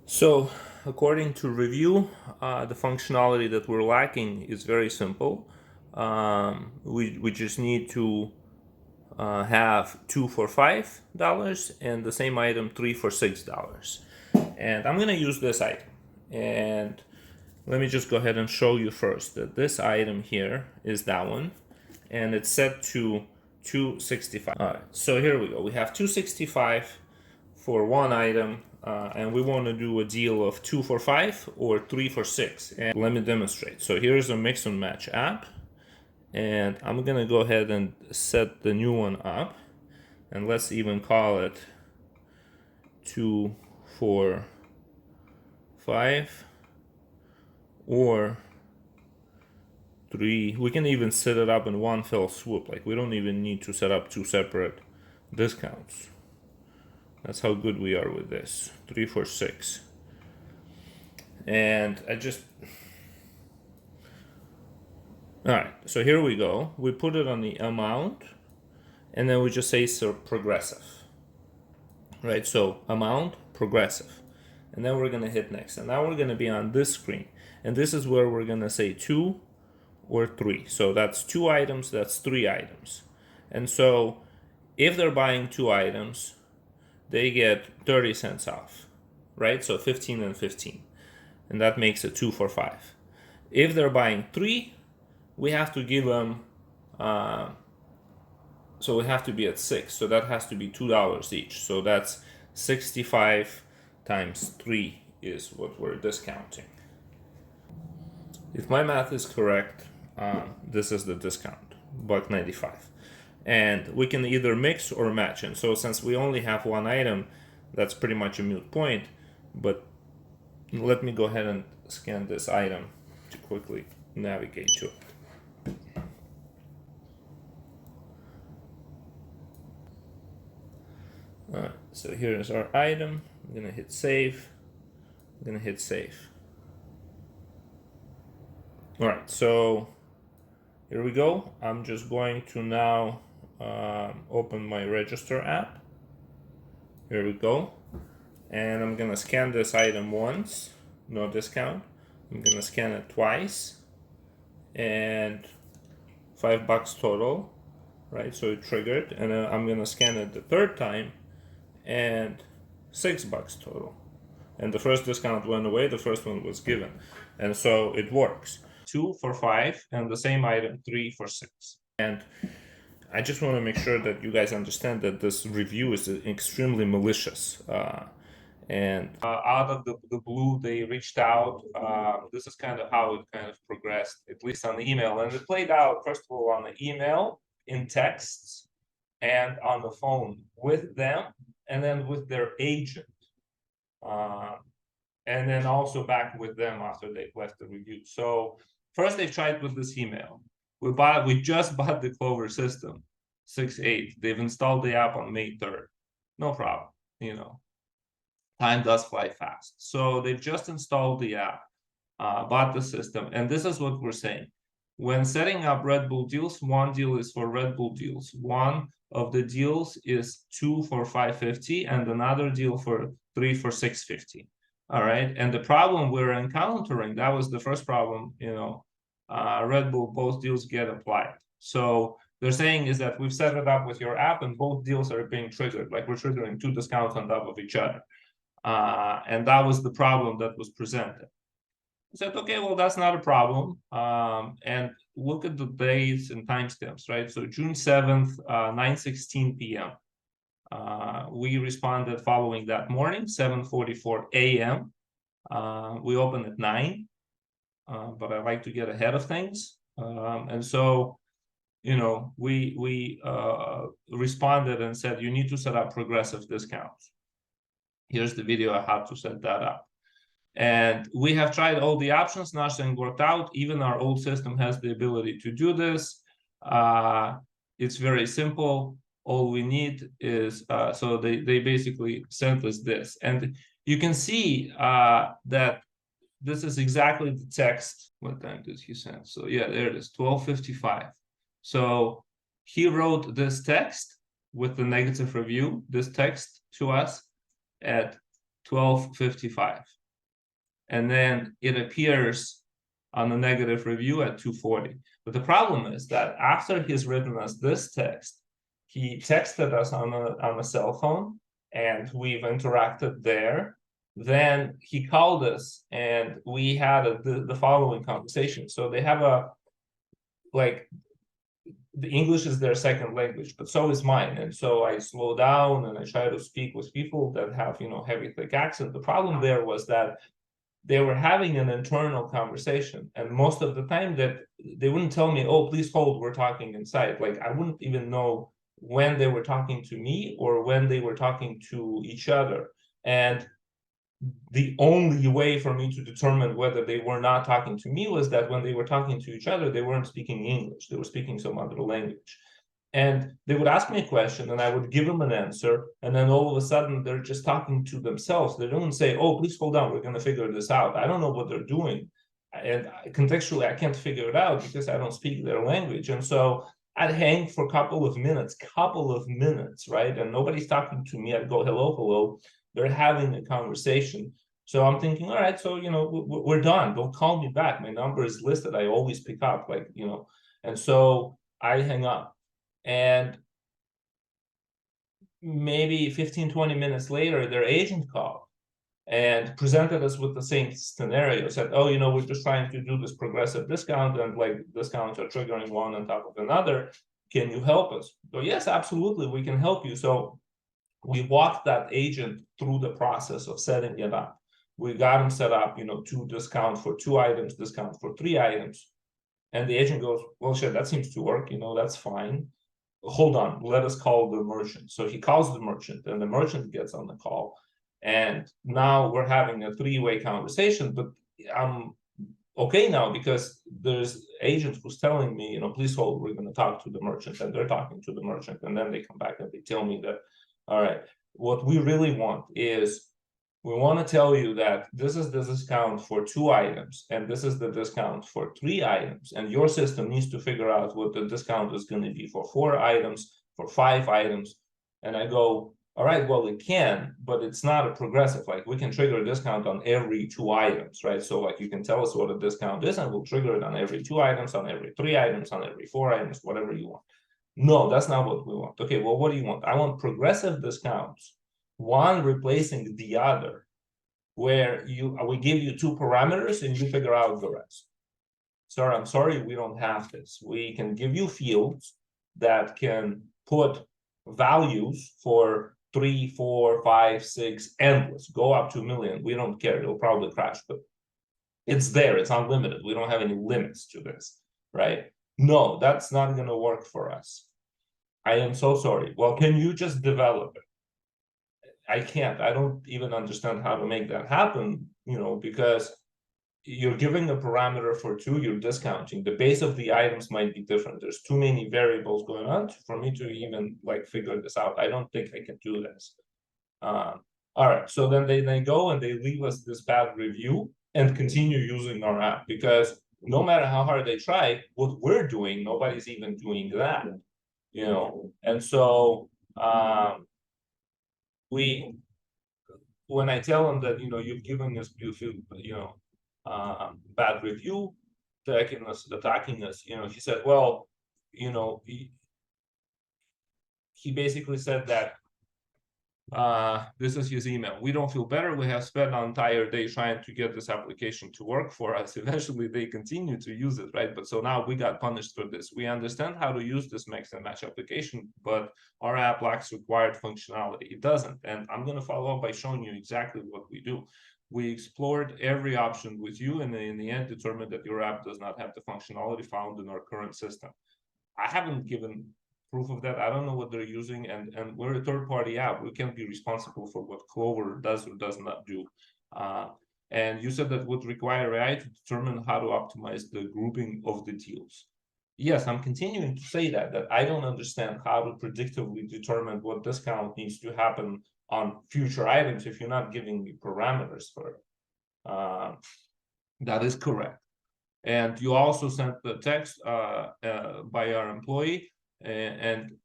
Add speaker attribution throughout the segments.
Speaker 1: So, according to review, the functionality that we're lacking is very simple. We just need to have 2 for $5 and the same item 3 for $6. And I'm gonna use this item. And let me just go ahead and show you first that this item here is that one, and it's set to 265. All right, so here we go. We have 265 for one item, and we want to do a deal of 2 for 5 or 3 for 6. And let me demonstrate. So here's a mix and match app, and I'm gonna go ahead and set the new one up, and let's even call it 2 for 5 or 3. We can even set it up in one fell swoop. Like, we don't even need to set up two separate discounts. That's how good we are with this. 3 for 6. And alright, so here we go. We put it on the amount, and then we just say progressive. Right, so amount, progressive. And then we're gonna hit next. And now we're gonna be on this screen. And this is where we're gonna say 2 or 3. So that's 2 items, that's 3 items. And so if they're buying 2 items, they get 30 cents off, right? So 15 and 15. And that makes it 2 for 5. If they're buying 3, we have to give them, so we have to be at 6. So that has to be $2 each. So that's 65 times 3 is what we're discounting. If my math is correct, this is the discount, $1.95. And we can either mix or match. And so since we only have one item, that's pretty much a moot point. But let me go ahead and scan this item to quickly navigate to it. Alright, so here is our item. I'm gonna hit save. I'm gonna hit save. Alright, so here we go. I'm just going to now open my register app. Here we go. And I'm gonna scan this item once, no discount. I'm gonna scan it twice, and $5 total, right? So it triggered, and I'm gonna scan it the third time, and $6 total. And the first discount went away, the first one was given. And so it works. 2 for 5, and the same item 3 for 6. And I just want to make sure that you guys understand that this review is extremely malicious. And out of the blue, they reached out. This is kind of how it kind of progressed, at least on the email. And it played out, first of all, on the email, in texts, and on the phone with them, and then with their agent. And then also back with them after they left the review. So first they tried with this email. We just bought the Clover system, 6/8. They've installed the app on May 3rd. No problem, time does fly fast. So they've just installed the app, bought the system, and this is what we're saying. When setting up Red Bull deals, one deal is for Red Bull deals. One of the deals is 2 for $5.50, and another deal for 3 for $6.50. All right, and the problem we're encountering, that was the first problem, Red Bull, both deals get applied. So they're saying is that we've set it up with your app and both deals are being triggered, like we're triggering 2 discounts on top of each other. And that was the problem that was presented. I said, okay, well, that's not a problem. And look at the dates and timestamps, right? So June 7th, 9:16 p.m. We responded following that morning, 7:44 a.m. We opened at 9, but I like to get ahead of things. And so, we responded and said, you need to set up progressive discounts. Here's the video on how to set that up. And we have tried all the options, nothing worked out. Even our old system has the ability to do this. It's very simple. All we need is, so they basically sent us this. And you can see that this is exactly the text. What time did he send? So yeah, there it is, 12:55. So he wrote this text with the negative review, this text to us at 12:55. And then it appears on the negative review at 2:40. But the problem is that after he's written us this text, he texted us on a cell phone, and we've interacted there. Then he called us, and we had the following conversation. So they have like, the English is their second language, but so is mine. And so I slow down and I try to speak with people that have, heavy, thick accent. The problem there was that they were having an internal conversation, and most of the time that they wouldn't tell me, oh, please hold, we're talking inside. Like, I wouldn't even know when they were talking to me or when they were talking to each other. And the only way for me to determine whether they were not talking to me was that when they were talking to each other, they weren't speaking English, they were speaking some other language. And they would ask me a question and I would give them an answer. And then all of a sudden they're just talking to themselves. They don't say, oh, please hold on, we're going to figure this out. I don't know what they're doing. And contextually, I can't figure it out because I don't speak their language. And so I'd hang for a couple of minutes, right? And nobody's talking to me. I'd go, hello, hello. They're having a conversation. So I'm thinking, all right, so, we're done. Don't call me back. My number is listed. I always pick up, and so I hang up. And maybe 15-20 minutes later, their agent called and presented us with the same scenario. Said, oh, we're just trying to do this progressive discount, and like discounts are triggering one on top of another. Can you help us? So yes, absolutely, we can help you. So we walked that agent through the process of setting it up. We got him set up, to discount for 2 items, discount for 3 items. And the agent goes, well, shit, that seems to work, that's fine. Hold on, let us call the merchant. So he calls the merchant, and the merchant gets on the call. And now we're having a 3-way conversation, but I'm okay now because there's agent who's telling me, please hold, we're going to talk to the merchant, and they're talking to the merchant. And then they come back and they tell me that, all right, what we really want is, we want to tell you that this is the discount for 2 items, and this is the discount for 3 items, and your system needs to figure out what the discount is going to be for 4 items, for 5 items. And I go, all right, well, it can, but it's not a progressive. Like, we can trigger a discount on every 2 items, right? So like, you can tell us what a discount is, and we'll trigger it on every 2 items, on every 3 items, on every 4 items, whatever you want. No, that's not what we want. Okay, well, what do you want? I want progressive discounts, one replacing the other, where we give you 2 parameters and you figure out the rest. Sir, I'm sorry, we don't have this. We can give you fields that can put values for 3, 4, 5, 6, endless, go up to 1 million. We don't care, it'll probably crash, but it's there, it's unlimited. We don't have any limits to this, right? No, that's not going to work for us. I am so sorry. Well, can you just develop it? I can't. I don't even understand how to make that happen, because you're giving a parameter for 2, you're discounting. The base of the items might be different. There's too many variables going on for me to even figure this out. I don't think I can do this. All right. So then they go and they leave us this bad review and continue using our app, because no matter how hard they try, what we're doing, nobody's even doing that. And so when I tell them that, you've given us, bad review, attacking us, he said, well, he basically said that, this is his email. We don't feel better. We have spent an entire day trying to get this application to work for us. Eventually, they continue to use it, right? But so now we got punished for this. We understand how to use this mix and match application, but our app lacks required functionality. It doesn't. And I'm going to follow up by showing you exactly what we do. We explored every option with you, and in the end determined that your app does not have the functionality found in our current system. I haven't given proof of that. I don't know what they're using, and we're a third-party app. We can't be responsible for what Clover does or does not do. And you said that would require AI to determine how to optimize the grouping of the deals. Yes, I'm continuing to say that I don't understand how to predictively determine what discount needs to happen on future items if you're not giving me parameters for it. That is correct. And you also sent the text by our employee, and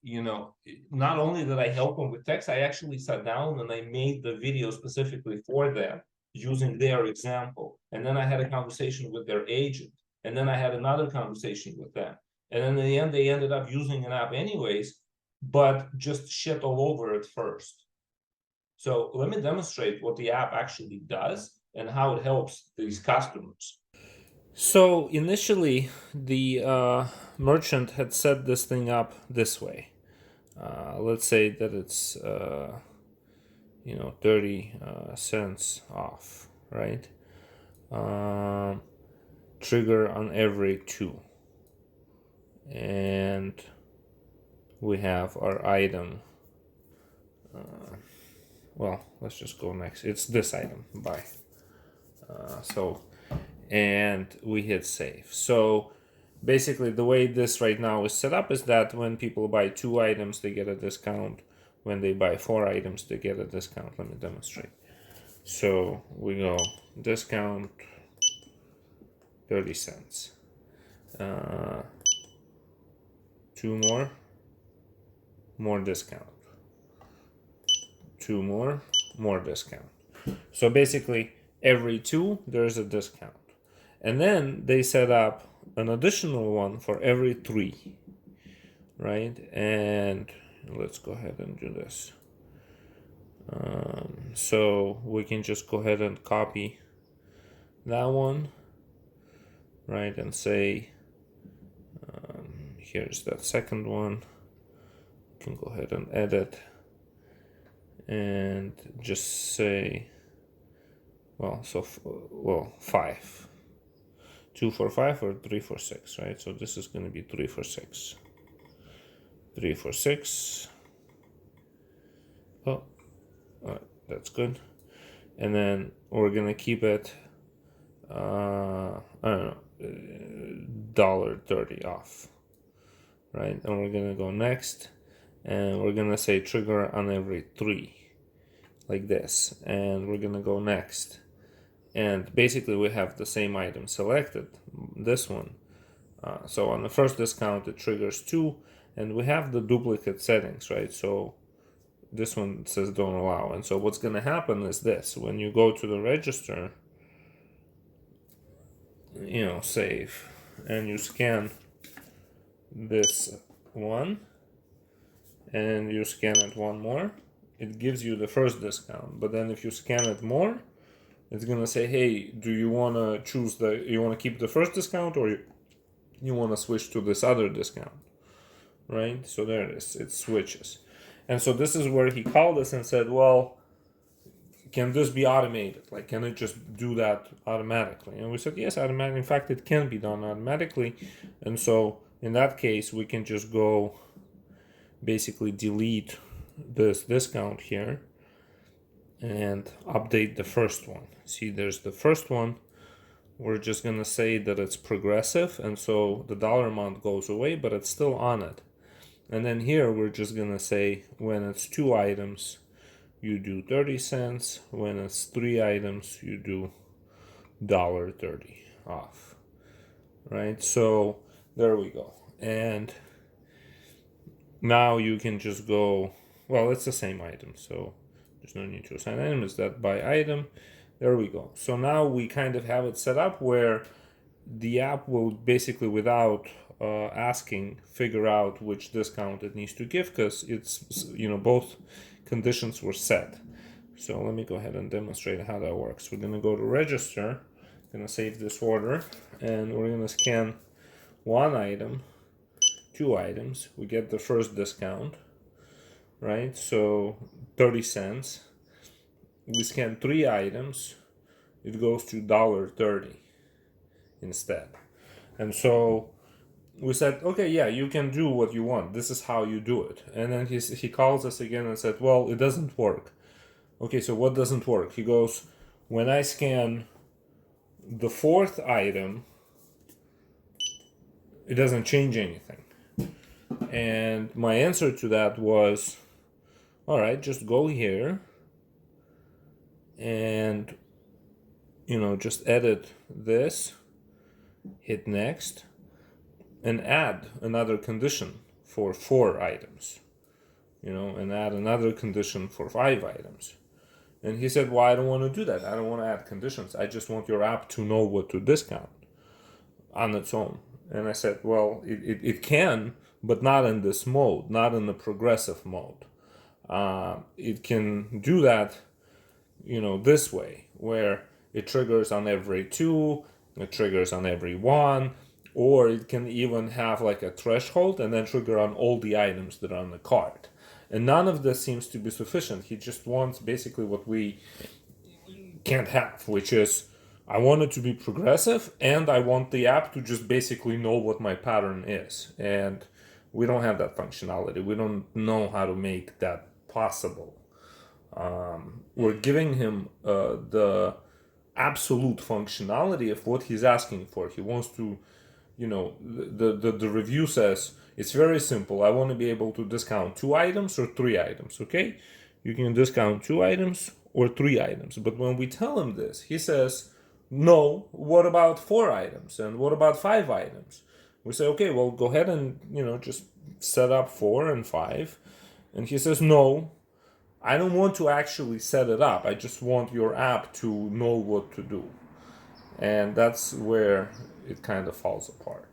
Speaker 1: not only did I help them with text, I actually sat down and I made the video specifically for them using their example. And then I had a conversation with their agent. And then I had another conversation with them. And then in the end, they ended up using an app anyways, but just shit all over it first. So let me demonstrate what the app actually does and how it helps these customers. So initially, the merchant had set this thing up this way. Let's say that it's 30 cents off, right? Trigger on every 2, and we have our item. Well, let's just go next. It's this item, buy. And we hit save. So basically the way this right now is set up is that when people buy 2 items, they get a discount. When they buy 4 items, they get a discount. Let me demonstrate. So we go discount 30 cents. 2 more discount. 2 more discount. So basically every 2 there's a discount. And then they set up an additional one for every 3, right? And let's go ahead and do this. So we can just go ahead and copy that one, right? And say, here's that second one. You can go ahead and edit and just say, 5. 2 for 5 or 3 for 6, right? So this is going to be 3 for 6. 3 for 6. Oh, that's good. And then we're going to keep it, I don't know, $1.30 off, right? And we're going to go next, and we're going to say trigger on every 3, like this. And we're going to go next. And basically we have the same item selected, this one. So on the first discount it triggers 2, and we have the duplicate settings, right? So this one says don't allow. And so what's going to happen is this: when you go to the register, save, and you scan this one, and you scan it one more, it gives you the first discount. But then if you scan it more, it's gonna say, hey, do you want to choose you want to keep the first discount, or you want to switch to this other discount, right? So there it is, it switches. And so this is where he called us and said, well, can this be automated? Like, can it just do that automatically? And we said, yes, automatic. In fact, it can be done automatically. And so in that case, we can just go basically delete this discount here and update the first one. See, there's the first one. We're just gonna say that it's progressive, and so the dollar amount goes away, but it's still on it. And then here we're just gonna say when it's 2 items, you do 30 cents. When it's 3 items, you do $1.30 off, right? So there we go. And now you can just go, well, it's the same item, so there's no need to assign item. Is that by item? There we go. So now we kind of have it set up where the app will basically, without asking, figure out which discount it needs to give, because it's, both conditions were set. So let me go ahead and demonstrate how that works. We're going to go to register, going to save this order, and we're going to scan 1 item, 2 items. We get the first discount, right? So 30 cents. We scan 3 items, it goes to $1.30 instead. And so we said, okay, yeah, you can do what you want. This is how you do it. And then he calls us again and said, well, it doesn't work. Okay, so what doesn't work? He goes, when I scan the 4th item, it doesn't change anything. And my answer to that was, all right, just go here and, just edit this, hit next, and add another condition
Speaker 2: for 4 items, and add another condition for 5 items. And he said, well, I don't want to do that. I don't want to add conditions. I just want your app to know what to discount on its own. And I said, well, it can, but not in this mode, not in the progressive mode. It can do that, this way, where it triggers on every 2, it triggers on every 1, or it can even have like a threshold and then trigger on all the items that are on the card. And none of this seems to be sufficient. He just wants basically what we can't have, which is I want it to be progressive and I want the app to just basically know what my pattern is. And we don't have that functionality. We don't know how to make that possible. We're giving him the absolute functionality of what he's asking for. He wants to, the review says it's very simple. I want to be able to discount 2 items or 3 items. Okay, you can discount 2 items or 3 items. But when we tell him this, he says, no, what about 4 items? And what about 5 items? We say, okay, well, go ahead and, just set up 4 and 5. And he says, no, I don't want to actually set it up. I just want your app to know what to do. And that's where it kind of falls apart.